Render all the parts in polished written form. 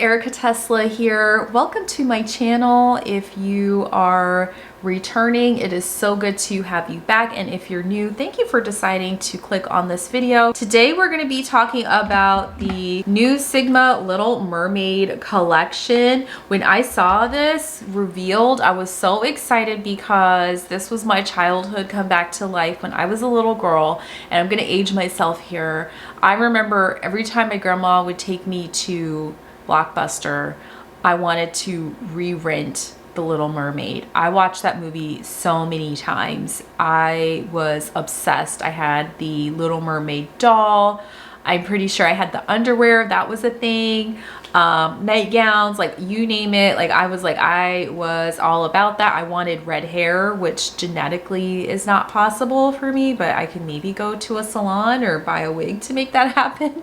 ERIKATESLA here. Welcome to my channel. If you are returning, it is so good to have you back, and if you're new, thank you for deciding to click on this video. Today we're going to be talking about the new Sigma Little Mermaid collection. When I saw this revealed, I was so excited because this was my childhood come back to life when I was a little girl, and I'm going to age myself here. I remember every time my grandma would take me to Blockbuster, I wanted to re-rent The Little Mermaid. I watched that movie so many times. I was obsessed. I had the Little Mermaid doll. I'm pretty sure I had the underwear. That was a thing. Nightgowns, like you name it. Like I was all about that. I wanted red hair, which genetically is not possible for me, but I could maybe go to a salon or buy a wig to make that happen.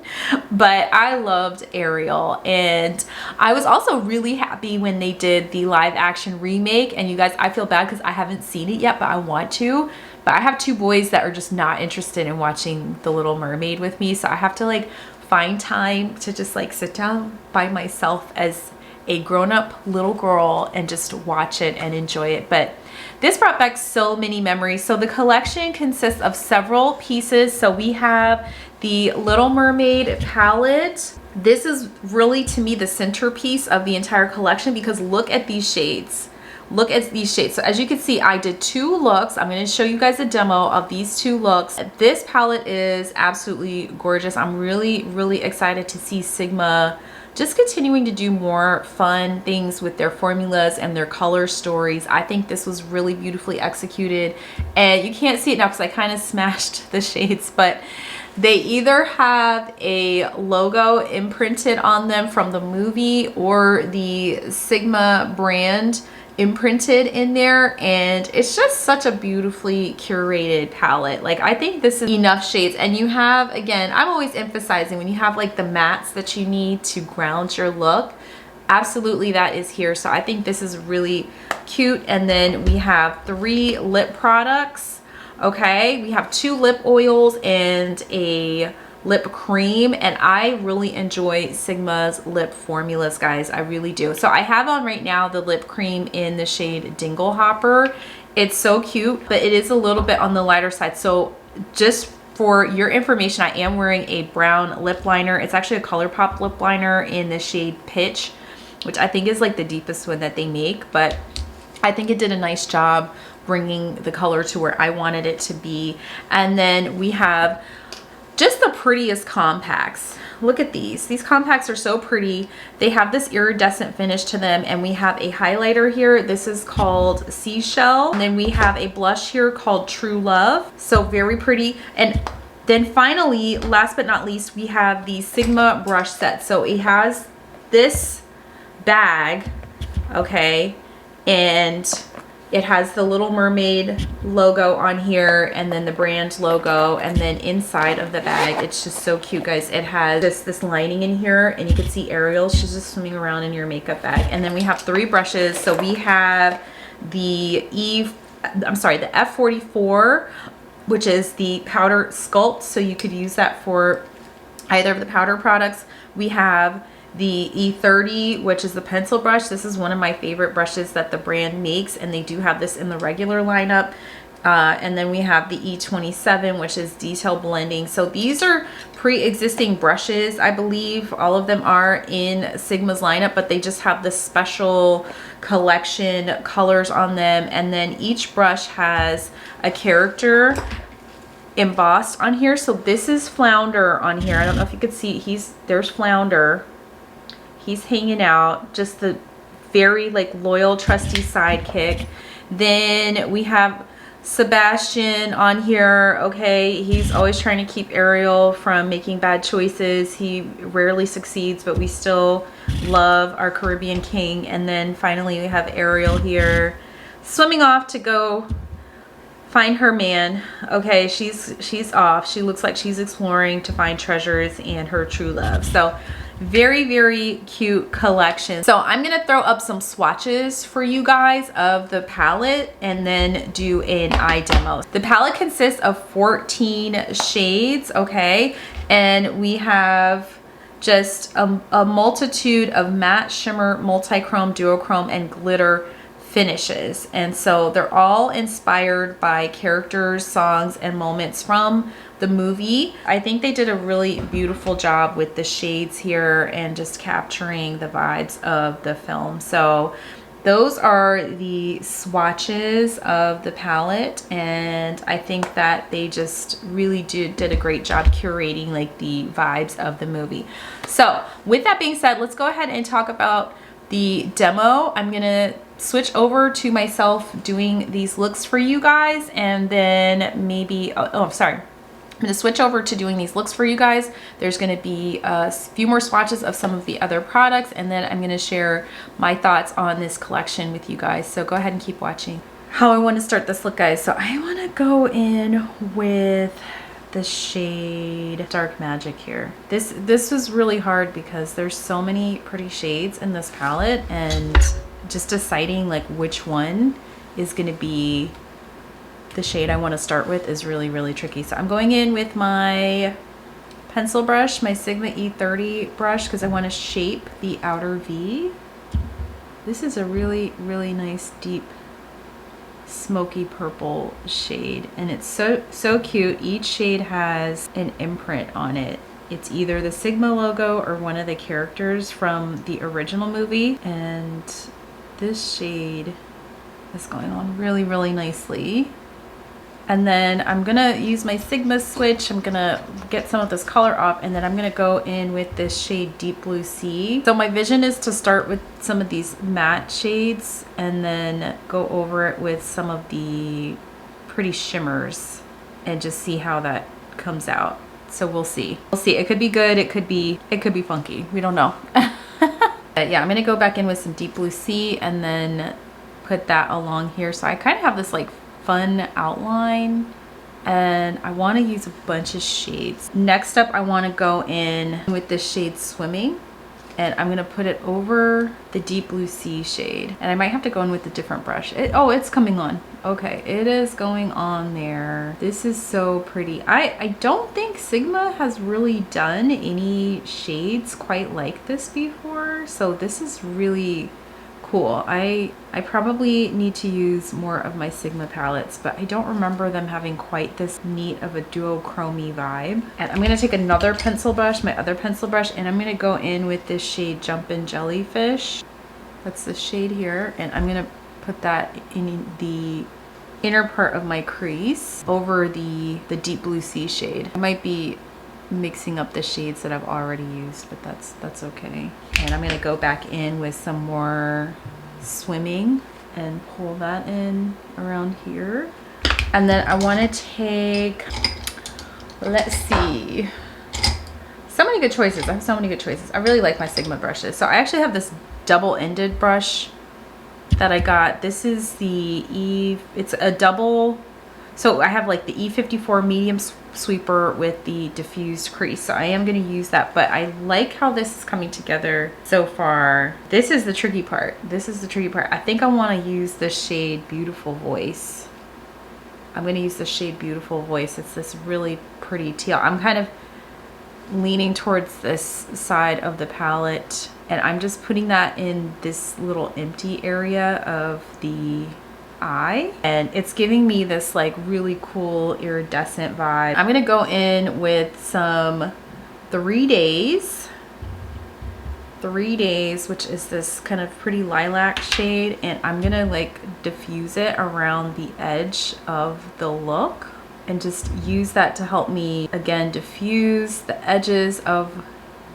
But I loved Ariel, and I was also really happy when they did the live action remake. And you guys, I feel bad because I haven't seen it yet, but I want to. But I have two boys that are just not interested in watching The Little Mermaid with me, so I have to like find time to just like sit down by myself as a grown-up little girl and just watch it and enjoy it. But this brought back so many memories. So the collection consists of several pieces. So we have the Little Mermaid palette. This is really, to me, the centerpiece of the entire collection because look at these shades. Look at these shades. So as you can see, I did two looks. I'm going to show you guys a demo of these two looks. This palette is absolutely gorgeous. I'm really excited to see Sigma just continuing to do more fun things with their formulas and their color stories. I think this was really beautifully executed, and you can't see it now because I kind of smashed the shades, but they either have a logo imprinted on them from the movie or the Sigma brand imprinted in there, and it's just such a beautifully curated palette. Like I think this is enough shades, and you have, again, I'm always emphasizing when you have like the mattes that you need to ground your look, absolutely that is here. So I think this is really cute. And then we have 3 lip products. Okay, we have 2 lip oils and a lip cream, and I really enjoy Sigma's lip formulas, guys. I really do. So I have on right now the lip cream in the shade Dingle Hopper. It's so cute, but it is a little bit on the lighter side. So just for your information, I am wearing a brown lip liner. It's actually a ColourPop lip liner in the shade Pitch, which I think is like the deepest one that they make, but I think it did a nice job bringing the color to where I wanted it to be. And then we have just the prettiest compacts. Look at these. These compacts are so pretty. They have this iridescent finish to them, and we have a highlighter here. This is called Seashell. And then we have a blush here called True Love. So very pretty. And then finally, last but not least, we have the Sigma brush set. So it has this bag, okay, and it has the Little Mermaid logo on here, and then the brand logo, and then inside of the bag, it's just so cute, guys. It has this lining in here, and you can see Ariel. She's just swimming around in your makeup bag. And then we have 3 brushes. So we have the F44, which is the powder sculpt. So you could use that for either of the powder products. We have the E30, which is the pencil brush. This is one of my favorite brushes that the brand makes, and they do have this in the regular lineup. And then we have the E27, which is detail blending. So these are pre-existing brushes, I believe. All of them are in Sigma's lineup, but they just have the special collection colors on them. And then each brush has a character embossed on here. So this is Flounder on here. I don't know if you could see, there's Flounder. He's hanging out, just the very like loyal, trusty sidekick. Then we have Sebastian on here. Okay, he's always trying to keep Ariel from making bad choices. He rarely succeeds, but we still love our Caribbean king. And then finally we have Ariel here swimming off to go find her man. Okay, she's off. She looks like she's exploring to find treasures and her true love. So very cute collection. So I'm gonna throw up some swatches for you guys of the palette and then do an eye demo. The palette consists of 14 shades, okay, and we have just a multitude of matte, shimmer, multi-chrome, duochrome, and glitter finishes. And so they're all inspired by characters, songs, and moments from the movie. I think they did a really beautiful job with the shades here and just capturing the vibes of the film. So those are the swatches of the palette, and I think that they just really did a great job curating like the vibes of the movie. So with that being said, let's go ahead and talk about the demo. I'm gonna switch over to myself doing these looks for you guys, and then maybe, sorry. I'm going to switch over to doing these looks for you guys. There's going to be a few more swatches of some of the other products, and then I'm going to share my thoughts on this collection with you guys. So go ahead and keep watching. How I want to start this look, guys. So I want to go in with the shade Dark Magic here. This was really hard because there's so many pretty shades in this palette, and just deciding like which one is going to be the shade I want to start with is really, really tricky. So I'm going in with my pencil brush, my Sigma E30 brush, because I want to shape the outer V. This is a really, really nice deep smoky purple shade, and it's so cute. Each shade has an imprint on it. It's either the Sigma logo or one of the characters from the original movie, and this shade is going on really, really nicely. And then I'm gonna use my Sigma switch. I'm gonna get some of this color off, and then I'm gonna go in with this shade Deep Blue Sea. So my vision is to start with some of these matte shades and then go over it with some of the pretty shimmers and just see how that comes out. So we'll see. We'll see. It could be good. It could be funky. We don't know. But yeah, I'm gonna go back in with some Deep Blue Sea and then put that along here. So I kind of have this like fun outline, and I want to use a bunch of shades. Next up, I want to go in with this shade Swimming, and I'm going to put it over the Deep Blue Sea shade, and I might have to go in with a different brush. Oh, it's coming on. Okay, it is going on there. This is so pretty. I don't think Sigma has really done any shades quite like this before, so this is really cool. I probably need to use more of my Sigma palettes, but I don't remember them having quite this neat of a duochrome vibe. And I'm gonna take another pencil brush, my other pencil brush, and I'm gonna go in with this shade Jumpin' Jellyfish. That's the shade here, and I'm gonna put that in the inner part of my crease over the Deep Blue Sea shade. I might be mixing up the shades that I've already used, but that's okay. And I'm gonna go back in with some more Swimming and pull that in around here. And then I want to take, let's see, so many good choices. I have so many good choices. I really like my Sigma brushes. So I actually have this double-ended brush that I got. This is the it's a double. So I have like the E54 medium sweeper with the diffused crease. So I am going to use that, but I like how this is coming together so far. This is the tricky part. This is the tricky part. I think I want to use the shade Beautiful Voice. I'm going to use the shade Beautiful Voice. It's this really pretty teal. I'm kind of leaning towards this side of the palette, and I'm just putting that in this little empty area of the eye, and it's giving me this like really cool iridescent vibe. I'm gonna go in with some 3 Days, which is this kind of pretty lilac shade, and I'm gonna like diffuse it around the edge of the look and just use that to help me again diffuse the edges of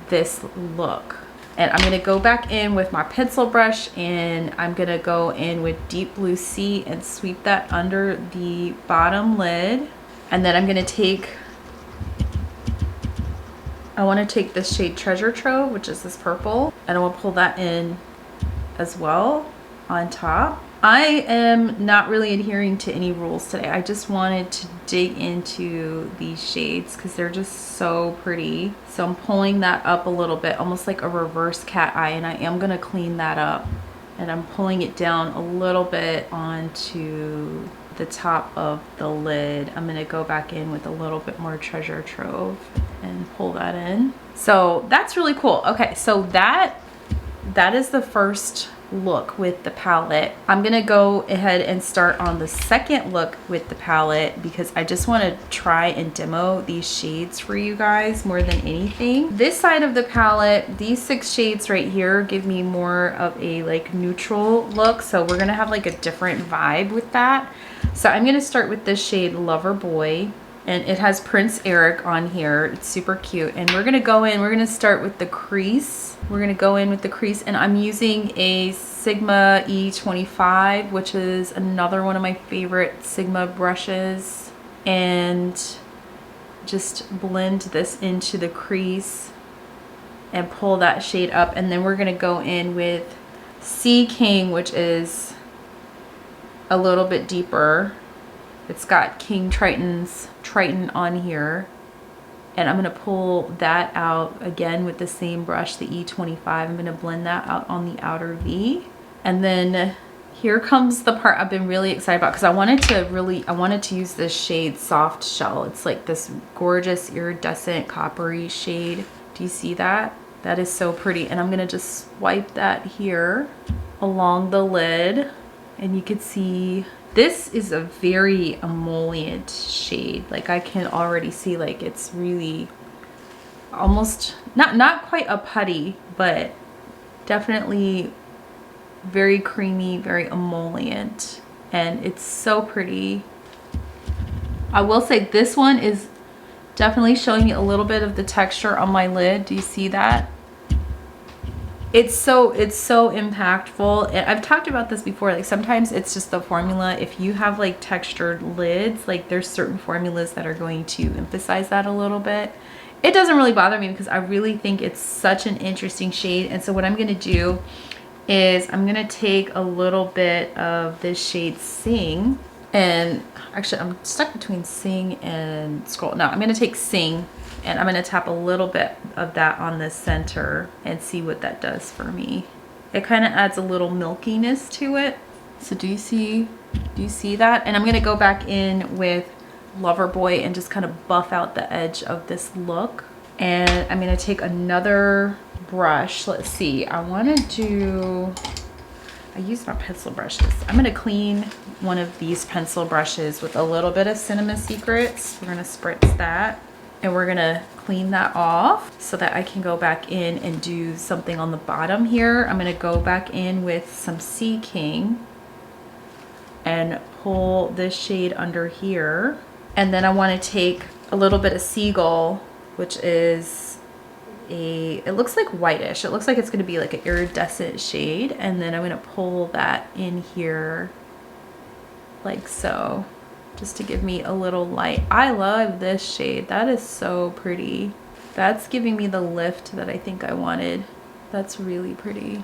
this look. And I'm gonna go back in with my pencil brush, and I'm gonna go in with Deep Blue Sea and sweep that under the bottom lid. And then I'm gonna I wanna take this shade Treasure Trove, which is this purple, and I will pull that in as well on top. I am not really adhering to any rules today. I just wanted to dig into these shades because they're just so pretty. So I'm pulling that up a little bit, almost like a reverse cat eye, and I am gonna clean that up. And I'm pulling it down a little bit onto the top of the lid. I'm gonna go back in with a little bit more Treasure Trove and pull that in. So that's really cool. Okay, so that is the first look with the palette. I'm gonna go ahead and start on the second look with the palette because I just want to try and demo these shades for you guys more than anything. This side of the palette, these 6 shades right here give me more of a like neutral look, so we're gonna have like a different vibe with that. So I'm gonna start with this shade Lover Boy, and it has Prince Eric on here. It's super cute, and we're gonna go in, we're gonna start with the crease. We're gonna go in with the crease, and I'm using a Sigma E25, which is another one of my favorite Sigma brushes, and just blend this into the crease and pull that shade up. And then we're gonna go in with Sea King, which is a little bit deeper. It's got King Triton on here. And I'm gonna pull that out again with the same brush, the E25. I'm gonna blend that out on the outer V. And then here comes the part I've been really excited about because I wanted to use this shade Soft Shell. It's like this gorgeous iridescent coppery shade. Do you see that? That is so pretty. And I'm gonna just swipe that here along the lid, and you can see this is a very emollient shade. Like I can already see like it's really almost not quite a putty, but definitely very creamy, very emollient, and it's so pretty. I will say this one is definitely showing me a little bit of the texture on my lid. Do you see that? It's so impactful. And I've talked about this before, like sometimes it's just the formula. If you have like textured lids, like there's certain formulas that are going to emphasize that a little bit. It doesn't really bother me because I really think it's such an interesting shade. And so what I'm gonna do is I'm gonna take a little bit of this shade Sing, and actually I'm stuck between Sing and Scroll. No, I'm gonna take Sing, and I'm gonna tap a little bit of that on the center and see what that does for me. It kind of adds a little milkiness to it. So do you see that? And I'm gonna go back in with Lover Boy and just kind of buff out the edge of this look. And I'm gonna take another brush. Let's see, I used my pencil brushes. I'm gonna clean one of these pencil brushes with a little bit of Cinema Secrets. We're gonna spritz that, and we're gonna clean that off so that I can go back in and do something on the bottom here. I'm gonna go back in with some Sea King and pull this shade under here. And then I wanna take a little bit of Seagull, which is it looks like whitish. It looks like it's gonna be like an iridescent shade. And then I'm gonna pull that in here like so, just to give me a little light. I love this shade. That is so pretty. That's giving me the lift that I think I wanted. That's really pretty.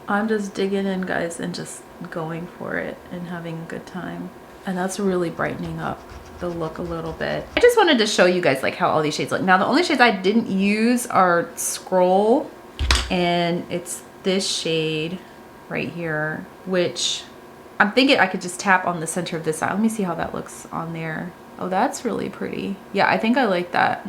I'm just digging in, guys, and just going for it and having a good time. And that's really brightening up the look a little bit. I just wanted to show you guys like how all these shades look. Now the only shades I didn't use are Scroll, and it's this shade right here, which I'm thinking I could just tap on the center of this side. Let me see how that looks on there. Oh, that's really pretty. Yeah, I think I like that.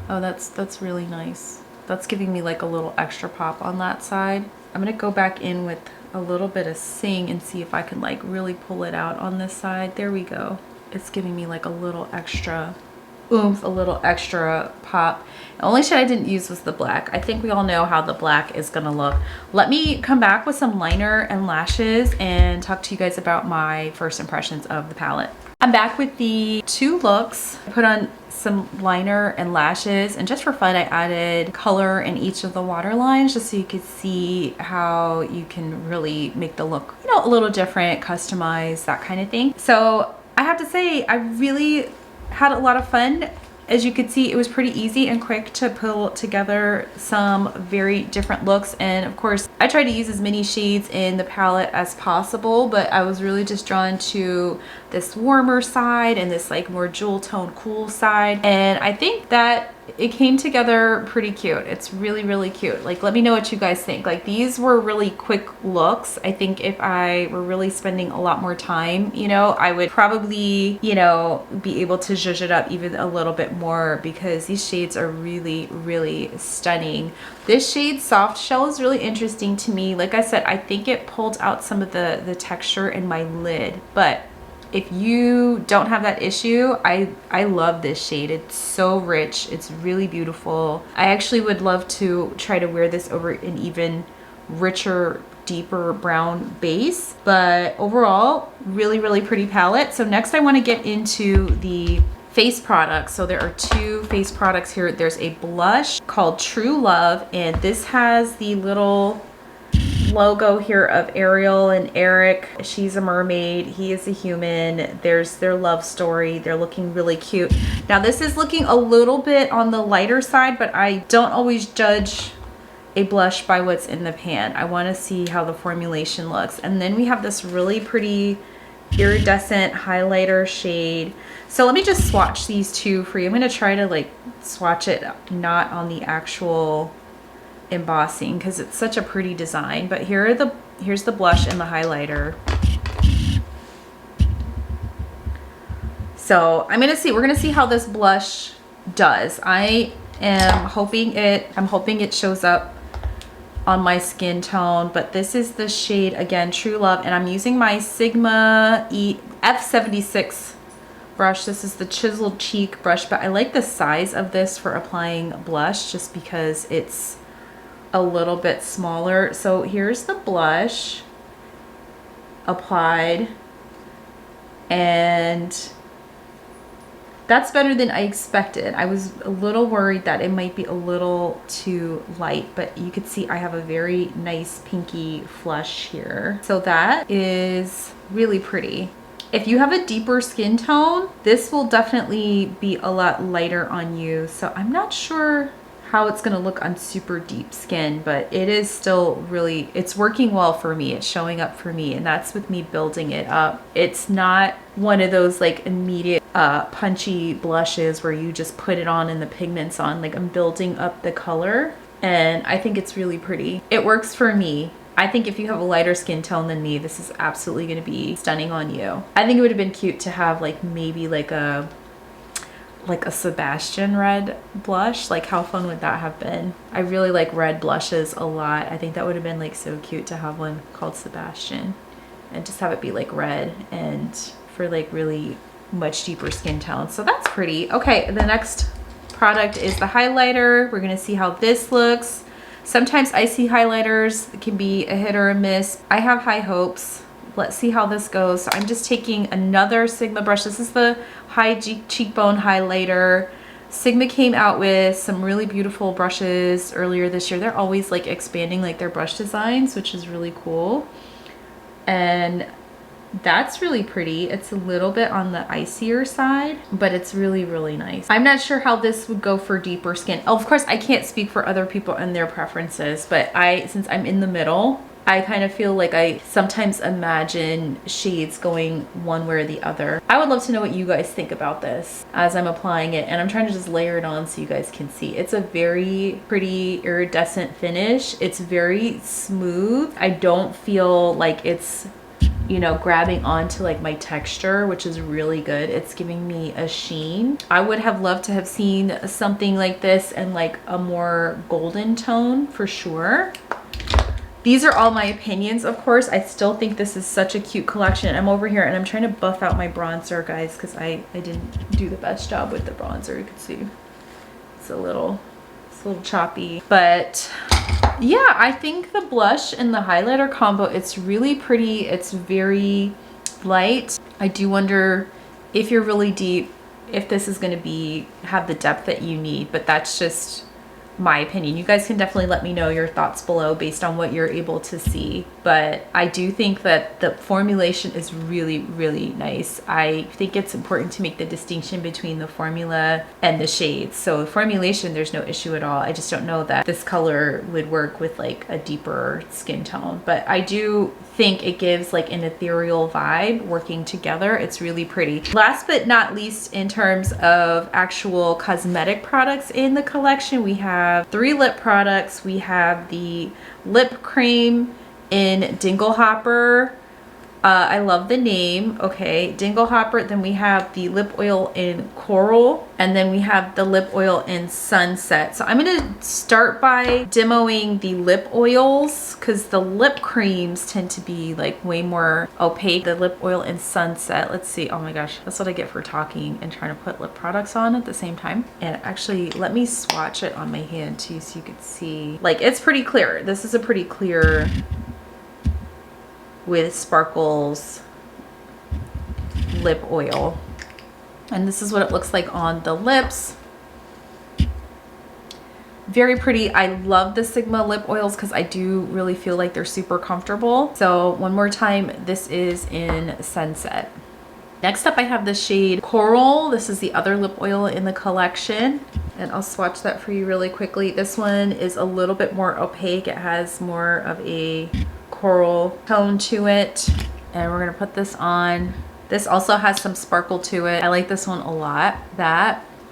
Oh, that's really nice. That's giving me like a little extra pop on that side. I'm gonna go back in with a little bit of Sing and see if I can like really pull it out on this side. There we go. It's giving me like a little extra oomph, a little extra pop. The only shade I didn't use was the black. I think we all know how the black is gonna look. Let me come back with some liner and lashes and talk to you guys about my first impressions of the palette. I'm back with the 2 looks. I put on some liner and lashes, and just for fun I added color in each of the waterlines just so you could see how you can really make the look, you know, a little different, customize, that kind of thing. So I have to say I really had a lot of fun. As you could see, it was pretty easy and quick to pull together some very different looks. And of course, I tried to use as many shades in the palette as possible, but I was really just drawn to this warmer side and this like more jewel tone cool side. And I think that it came together pretty cute. It's really, really cute. Like, let me know what you guys think. Like, these were really quick looks. I think if I were really spending a lot more time, you know, I would probably, you know, be able to zhuzh it up even a little bit more, because these shades are really, really stunning. This shade Soft Shell is really interesting to me. Like I said, I think it pulled out some of the texture in my lid, but if you don't have that issue, I love this shade. It's so rich. It's really beautiful. I actually would love to try to wear this over an even richer, deeper brown base. But overall, really, really pretty palette. So next I want to get into the face products. So there are two face products here. There's a blush called True Love, and this has the little logo here of Ariel and Eric. She's a mermaid, he is a human. There's their love story. They're looking really cute. Now this is looking a little bit on the lighter side, but I don't always judge a blush by what's in the pan. I want to see how the formulation looks. And then we have this really pretty iridescent highlighter shade. So let me just swatch these two for you. I'm going to try to like swatch it not on the actual embossing because it's such a pretty design, but here's the blush and the highlighter. So we're gonna see how this blush does. I'm hoping it shows up on my skin tone, but this is the shade, again, True Love, and I'm using my Sigma F76 brush. This is the Chiseled Cheek brush, but I like the size of this for applying blush just because it's a little bit smaller. So here's the blush applied, and that's better than I expected. I was a little worried that it might be a little too light, but you could see I have a very nice pinky flush here. So that is really pretty. If you have a deeper skin tone, this will definitely be a lot lighter on you. So I'm not sure how it's going to look on super deep skin, but it is still really, it's working well for me. It's showing up for me, and that's with me building it up. It's not one of those like immediate punchy blushes where you just put it on and the pigment's on. Like, I'm building up the color, and I think it's really pretty. It works for me. I think if you have a lighter skin tone than me, this is absolutely going to be stunning on you. I think it would have been cute to have like maybe like a Sebastian red blush. Like, how fun would that have been? I really like red blushes a lot. I think that would have been like so cute to have one called Sebastian and just have it be like red and for like really much deeper skin tone. So that's pretty. Okay, the next product is the highlighter. We're gonna see how this looks. Sometimes icy highlighters can be a hit or a miss. I have high hopes. Let's see how this goes. So I'm just taking another Sigma brush. This is the high cheekbone highlighter. Sigma came out with some really beautiful brushes earlier this year. They're always like expanding like their brush designs, which is really cool. And that's really pretty. It's a little bit on the icier side, but it's really, really nice. I'm not sure how this would go for deeper skin. Oh, of course, I can't speak for other people and their preferences, but since I'm in the middle, I kind of feel like I sometimes imagine shades going one way or the other. I would love to know what you guys think about this as I'm applying it, and I'm trying to just layer it on so you guys can see. It's a very pretty iridescent finish. It's very smooth. I don't feel like it's, you know, grabbing onto like my texture, which is really good. It's giving me a sheen. I would have loved to have seen something like this in like a more golden tone for sure. These are all my opinions, of course. I still think this is such a cute collection. I'm over here and I'm trying to buff out my bronzer, guys, because I didn't do the best job with the bronzer. You can see it's a little choppy. But yeah, I think the blush and the highlighter combo, it's really pretty. It's very light. I do wonder if you're really deep, if this is going to have the depth that you need, but that's just my opinion. You guys can definitely let me know your thoughts below based on what you're able to see. But I do think that the formulation is really, really nice. I think it's important to make the distinction between the formula and the shades. So formulation, there's no issue at all. I just don't know that this color would work with like a deeper skin tone. But I do think it gives like an ethereal vibe working together. It's really pretty. Last but not least, in terms of actual cosmetic products in the collection, we have 3 lip products. We have the lip cream in Dingle Hopper. I love the name. Okay, Dingle Hopper. Then we have the lip oil in Coral, and then we have the lip oil in Sunset. So I'm gonna start by demoing the lip oils because the lip creams tend to be like way more opaque. The lip oil in Sunset. Let's see. Oh my gosh, that's what I get for talking and trying to put lip products on at the same time. And actually, let me swatch it on my hand too so you could see. Like, it's pretty clear. This is a pretty clear with sparkles lip oil, and this is what it looks like on the lips. Very pretty. I love the Sigma lip oils because I do really feel like they're super comfortable. So one more time, this is in Sunset. Next up, I have the shade Coral. This is the other lip oil in the collection, and I'll swatch that for you really quickly. This one is a little bit more opaque. It has more of a coral tone to it, and we're gonna put this on. This also has some sparkle to it. I like this one a lot.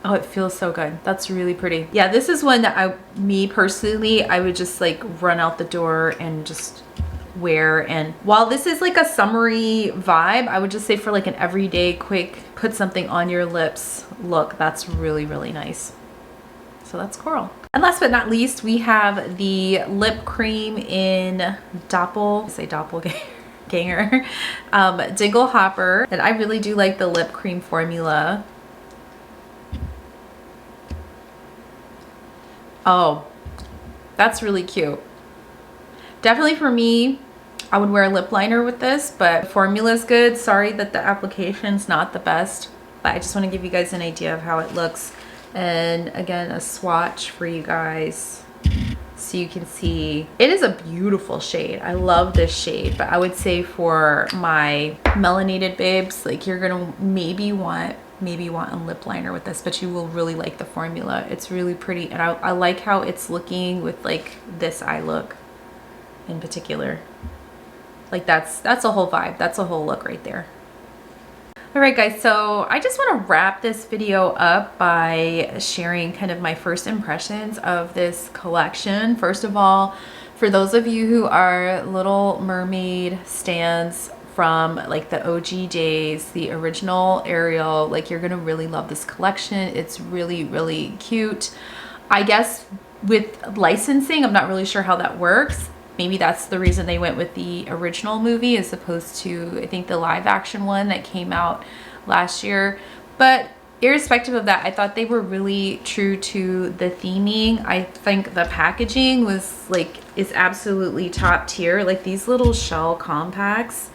Oh, it feels so good. That's really pretty. Yeah, this is one that me personally, I would just like run out the door and just wear. And while this is like a summery vibe, I would just say for like an everyday quick put something on your lips look, that's really, really nice. So that's Coral. And last but not least, we have the lip cream in Doppelganger, Dingle Hopper. And I really do like the lip cream formula. Oh, that's really cute. Definitely for me, I would wear a lip liner with this, but the formula's good. Sorry that the application's not the best, but I just want to give you guys an idea of how it looks. And again, a swatch for you guys so you can see. It is a beautiful shade. I love this shade, but I would say for my melanated babes, like, you're gonna maybe want a lip liner with this, but you will really like the formula. It's really pretty, and I like how it's looking with like this eye look in particular. Like, that's a whole vibe. That's a whole look right there. All right, guys, so I just want to wrap this video up by sharing kind of my first impressions of this collection. First of all, for those of you who are Little Mermaid stans from like the OG days, the original Ariel, like, you're gonna really love this collection. It's really, really cute. I guess with licensing, I'm not really sure how that works. Maybe that's the reason they went with the original movie as opposed to, I think, the live action one that came out last year. But irrespective of that, I thought they were really true to the theming. I think the packaging is absolutely top tier. Like, these little shell compacts,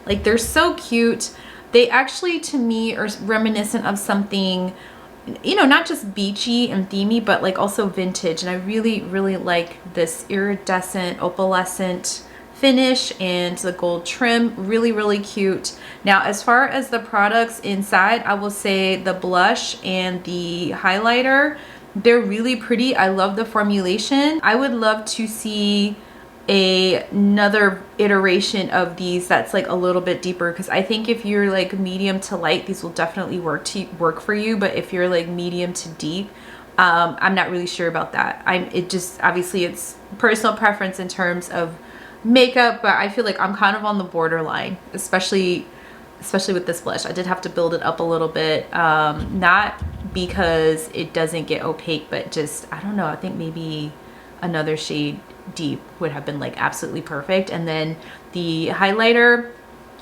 like, they're so cute. They actually, to me, are reminiscent of something, you know, not just beachy and themey, but like also vintage. And I really, really like this iridescent opalescent finish and the gold trim. Really, really cute. Now, as far as the products inside, I will say the blush and the highlighter, they're really pretty. I love the formulation. I would love to see another iteration of these that's like a little bit deeper, because I think if you're like medium to light, these will definitely work for you. But if you're like medium to deep, I'm not really sure about that. It just, obviously it's personal preference in terms of makeup, but I feel like I'm kind of on the borderline, especially with this blush. I did have to build it up a little bit, not because it doesn't get opaque, but just, I don't know, I think maybe another shade deep would have been like absolutely perfect. And then the highlighter,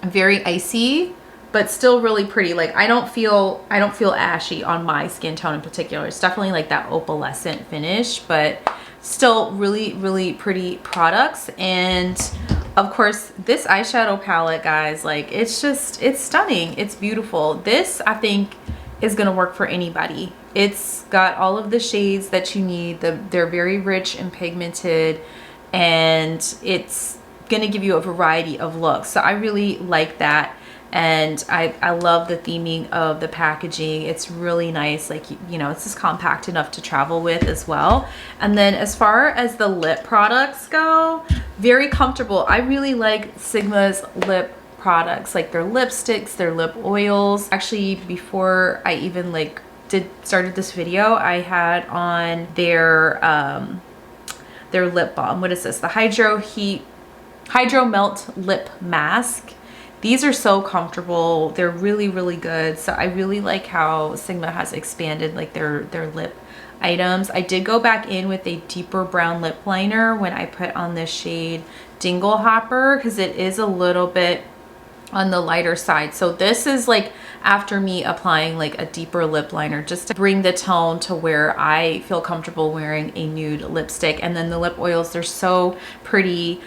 very icy, but still really pretty. Like, I don't feel ashy on my skin tone in particular. It's definitely like that opalescent finish, but still really, really pretty products. And of course, this eyeshadow palette, guys, like, it's stunning. It's beautiful. This, I think, is gonna work for anybody. It's got all of the shades that you need. They're very rich and pigmented, and it's gonna give you a variety of looks. So I really like that. And I love the theming of the packaging. It's really nice. Like, you know, it's just compact enough to travel with as well. And then as far as the lip products go, very comfortable. I really like Sigma's lip products, like their lipsticks, their lip oils. Actually, before I even like started this video, I had on their lip balm. What is this? The Hydro Melt Lip Mask. These are so comfortable. They're really, really good. So I really like how Sigma has expanded like their lip items. I did go back in with a deeper brown lip liner when I put on this shade Dingle Hopper, because it is a little bit on the lighter side. So this is like after me applying like a deeper lip liner just to bring the tone to where I feel comfortable wearing a nude lipstick. And then the lip oils, they're so pretty.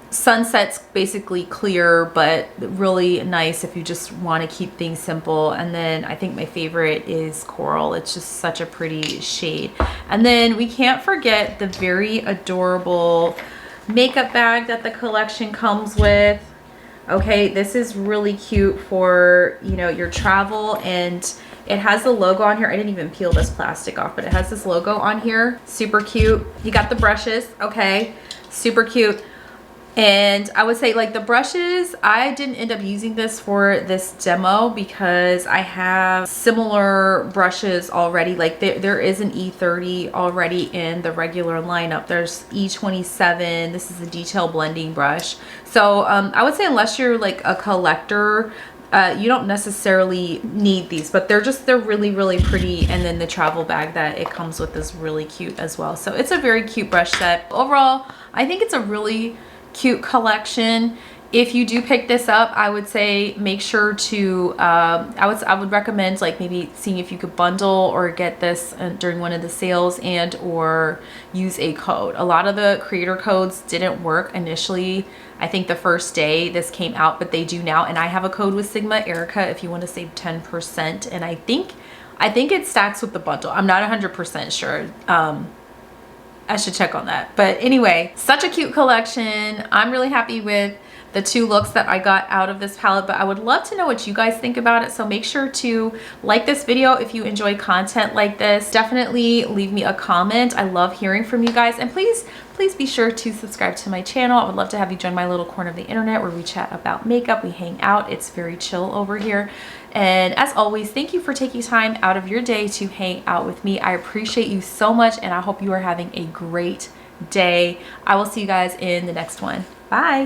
Sunset's basically clear, but really nice if you just want to keep things simple. And then I think my favorite is Coral. It's just such a pretty shade. And then we can't forget the very adorable makeup bag that the collection comes with. Okay, this is really cute for, you know, your travel, and it has the logo on here. I didn't even peel this plastic off, but it has this logo on here. Super cute. You got the brushes, okay, super cute. And I would say like the brushes, I didn't end up using this for this demo because I have similar brushes already. Like there is an E30 already in the regular lineup. There's E27. This is a detail blending brush. So I would say unless you're like a collector, you don't necessarily need these, but they're really, really pretty. And then the travel bag that it comes with is really cute as well. So it's a very cute brush set. Overall, I think it's a really cute collection. If you do pick this up, I would say make sure to I would recommend like maybe seeing if you could bundle or get this during one of the sales, and or use a code. A lot of the creator codes didn't work initially. I think the first day this came out, but they do now. And I have a code with Sigma, Erika, if you want to save 10%. And I think it stacks with the bundle. I'm not 100% sure. I should check on that. But anyway, such a cute collection. I'm really happy with the two looks that I got out of this palette, but I would love to know what you guys think about it. So make sure to like this video if you enjoy content like this. Definitely leave me a comment. I love hearing from you guys, and please be sure to subscribe to my channel. I would love to have you join my little corner of the internet where we chat about makeup, we hang out. It's very chill over here. And as always, thank you for taking time out of your day to hang out with me. I appreciate you so much, and I hope you are having a great day. I will see you guys in the next one. Bye.